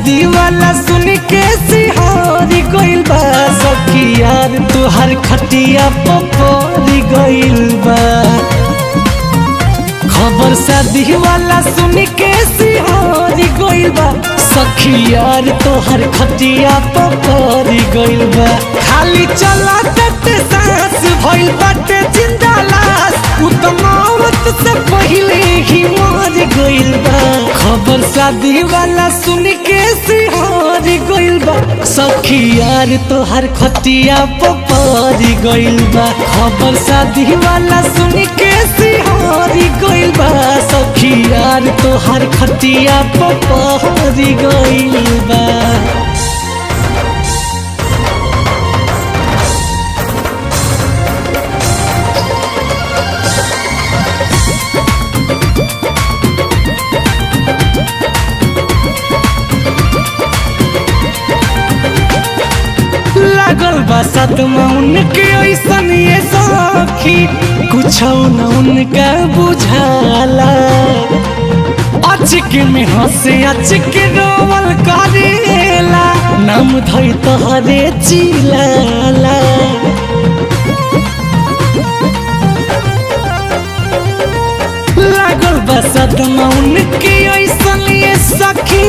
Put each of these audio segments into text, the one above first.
शादी वाला सुन के सिहारी गइल बा सखी यार तुहार खटिया पपोरी गइल बा। खबर शादी वाला सुन के सिहारी गइल बा सखी यार तुहार खटिया पपोरी गइल बा। खाली चला तते सांस भइल बाटे जिंदा लाश उ त मौत से पहिले ही मर गइल बा। खबर शादी वाला सुन के सिहारी गइल बा सखी यार तोहर खटिया पपोरी गइल बा। खबर शादी वाला सुन के सिहारी गइल बा सखी यार तोहर खटिया पपोरी गइल बा। लागल बा सदमा उनके ऐसन ये सखी कुछ न उनका बुझाला। अचके में हंसे अचके रोवल करेला नाम धई तोहरे चिलाला। लागल बा सदमा उनके ऐसन ये सखी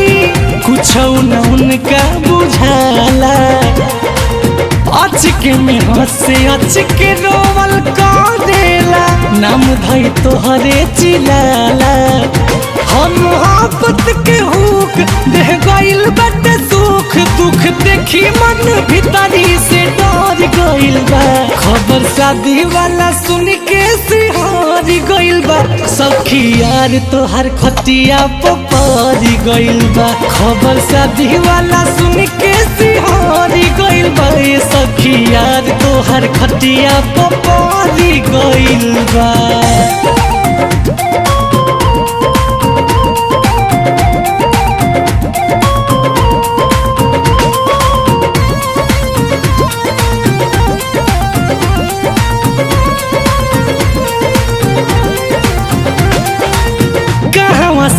कुछ न उनका बुझाला। अचके में हंसे अचके रोवल करेला नाम धई तोहरे चिलाला। हम मोहब्बत के हुक देह गइल बाटे सुख दुख देखी मन भीतरी से डर गइल बा। खबर शादी वाला सुन के सिहारी गइल बा सखी यार तोहर खटिया पपोरी गइल बा। खबर शादी वाला सुन के सिहारी गइल बा सखी यार तोहर खटिया पपोरी गइल बा।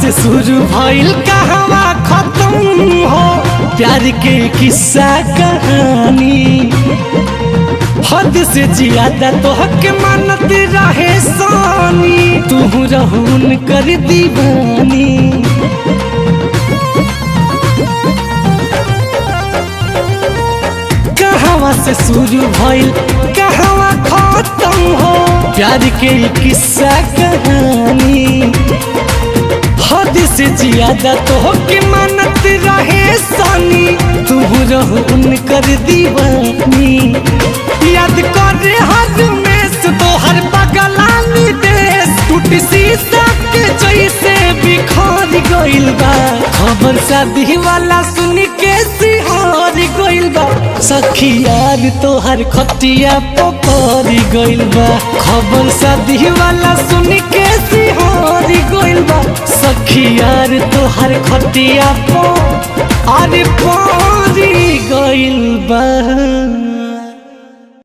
से शुरू भइल कहवा खत्म हो प्यार के किस्सा कहानी। हद से ज्यादा तोहके मानत रहे सानी तू रहून कर दीवानी। कहवा से शुरू भइल कहवा खत्म हो प्यार के किस्सा कहानी। हद से ज्यादा तोहके मानत रहे सानी तू रहून कर दीवानी। याद करे हर में से तोहर बगलानी देश टूट शीशा के जैसे बिखर गइल बा। खबर शादी वाला सुन के सिहारी गइल बा सखी यार तोहर खटिया पपोरी गइल बा। खबर शादी वाला सुन के सिहारी गइल बा सखी यार तोहर खटिया पपोरी गइल बा।